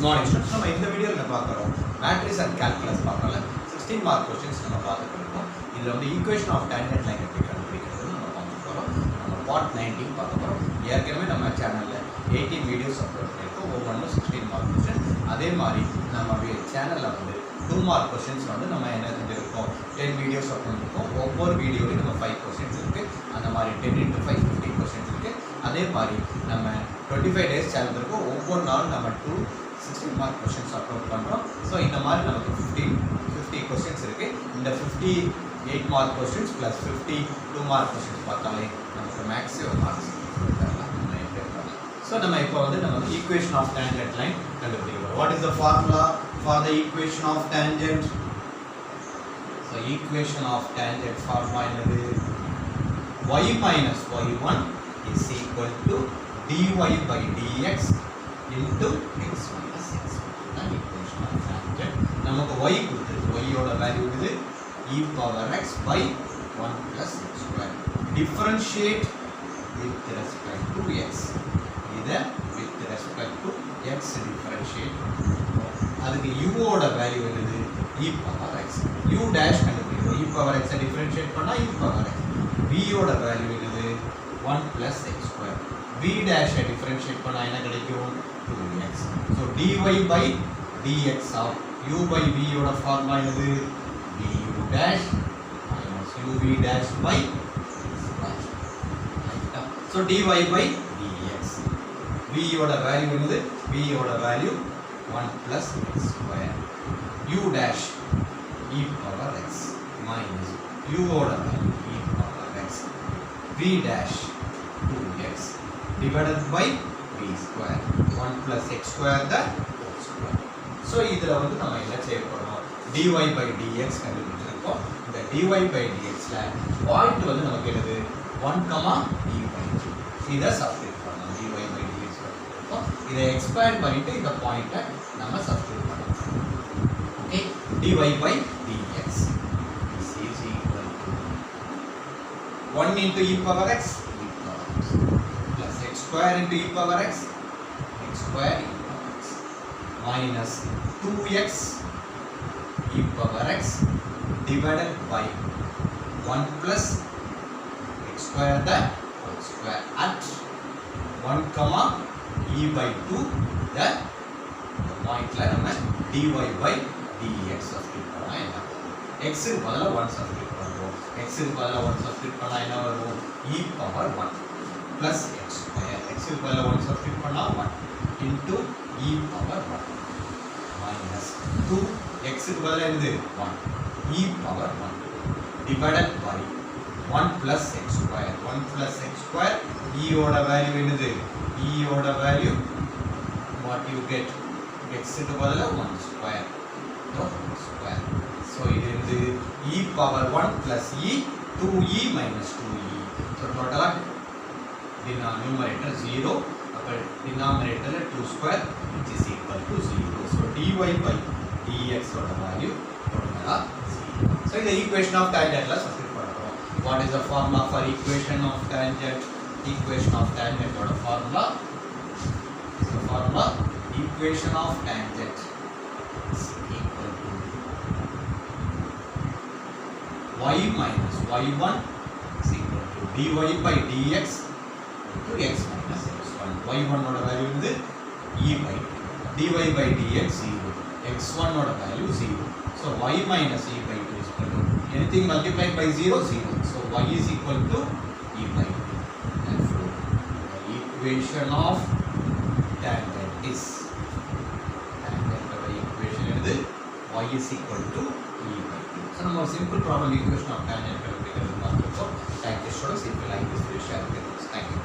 Morning students நம்ம இந்த வீடியோவில் பார்க்குறோம் மேட்ரிக்ஸ் அண்ட் கால்குலஸ் பார்க்கலாம் 16 மார்க் கொஸ்டின்ஸ் நம்ம பார்த்துட்டு இருக்கோம். இதில் வந்து ஈக்குவேஷன் ஆஃப் டேன்ஜென்ட் லைன் எப்படி கண்டுபிடிக்கிறது நம்ம பார்க்க போகிறோம். நம்ம பார்ட் 19 பார்க்க போகிறோம். ஏற்கனவே நம்ம சேனலில் 18 வீடியோஸ் அப்லோட் பண்ணியிருக்கோம். ஒவ்வொன்றும் 16 மார்க் கொஸ்டின். அதே மாதிரி நம்ம சேனலில் வந்து 2 மார்க் கொஸ்டின்ஸ் வந்து நம்ம என்ன செஞ்சுருக்கோம், 10 வீடியோஸ் அப்லோட் பண்ணியிருக்கோம். ஒவ்வொரு வீடியோலையும் நம்ம 5 கொஸ்டின்ஸ் இருக்குது. அந்த மாதிரி 10 into 5 15 கொஸ்டின்ஸ் இருக்குது. அதே மாதிரி நம்ம 25 டேஸ் சேனல் இருக்கும். ஒவ்வொரு நாளும் நம்ம 16 மார்க் கொஸ்டின்ஸ் அப்லோட் பண்ணுறோம். ஸோ இந்த மாதிரி நமக்கு 50 கொஸ்டின்ஸ் இருக்குது. இந்த 58 mark questions plus 52 mark questions பார்த்தாலே நமக்கு மேக்ஸிமம் மார்க்ஸ் ஸோ நம்ம இப்போ வந்து நம்ம ஈக்குவேஷன் ஆஃப் டேன்ஜென்ட் லைன் கண்டுபிடிக்கிறோம். What is the formula for the equation of tangent? So equation of tangent formula என்னது? y minus y1 is equal to dy by dx into x minus x. That equation of tangent. நமக்கு y கொடுத்திருக்கு. y ஓட value இது e power x by 1 plus x square. Differentiate with respect to x. இத with respect to x differentiate. அதுக்கு u ஓட value என்னது? e power x. u dash கண்டுபிடிக்கிறோம். e power x differentiate பண்ணா e power x. v ஓட value என்னது? 1 plus x square. v dash differentiate பண்ணா என்ன கிடைக்கும்? 2x. So dy by dx of u by v ஓட ஃபார்முலா என்னது? du dash minus uv dash by x dash. So dy by dx. v ஓட value என்னது? v ஓட value 1 plus x square. u dash e power x minus u ஓட value e power x. v dash 2x divided by v square. 1 plus x square the whole square. So இதில் வந்து நம்ம என்ன செய்ய போகிறோம்? dy by dx கண்டுபிடிச்சிருக்கோம். இந்த dy by dxல point வந்து நமக்கு என்னது? 1, d by 2. இதை சப்ஸ்டிட்யூட் பண்ணணும். dy by dx கண்டுபிடிச்சிருக்கோம். இதை எக்ஸ்பேண்ட் பண்ணிட்டு இந்த பாயிண்ட்டை நம்ம சப்ஸ்டிட்யூட் பண்ணணும். Okay, dy by dx is equal to 1 into e power x plus x square into e power x square e power x minus 2x e power x divided by 1 plus x square the whole square at 1, e by 2 the point la நம்ம dy by dx substitute பண்ணா என்ன வரும்? x க்கு பதிலா 1 substitute பண்றோம். x க்கு பதிலா 1 substitute பண்ணா என்ன வரும்? e power 1 plus x square. x க்கு பதிலா 1 substitute பண்ணா 1 into e power 1 minus 2 x க்கு பதிலா என்னது? 1 e power 1 divided by 1 plus x square. 1 plus x square. e ஓட வேல்யூ என்னது? e ஓட value what you get? x க்கு பதிலா 1 square. No square. So இது வந்து e power 1 plus e 2e minus 2e. So total numerator 0. அப்ப denominator 2 square which is equal to 0. So dy by dx ஓட value total 0. So இந்த equation of tangent ல substitute பண்றோம். What is the formula for equation of tangent? Equation of tangent ஓட formula is the formula equation of tangent is equal to y minus y1 is equal to dy by dx into x minus x1. y1 ஓட value வந்து e by 2. dy by dx 0. x1 ஓட value 0. So y minus e by 2 is equal to anything multiplied by 0 0. So y is equal to e by 2. Therefore the equation of tangent is equation என்னது? y is equal to e by 2. So நம்ம ஒரு simple problem equation of tangent கண்டுபிடிக்கிறது பார்த்துருக்கோம். Thank you students. If you like this video, share with others. Thank you.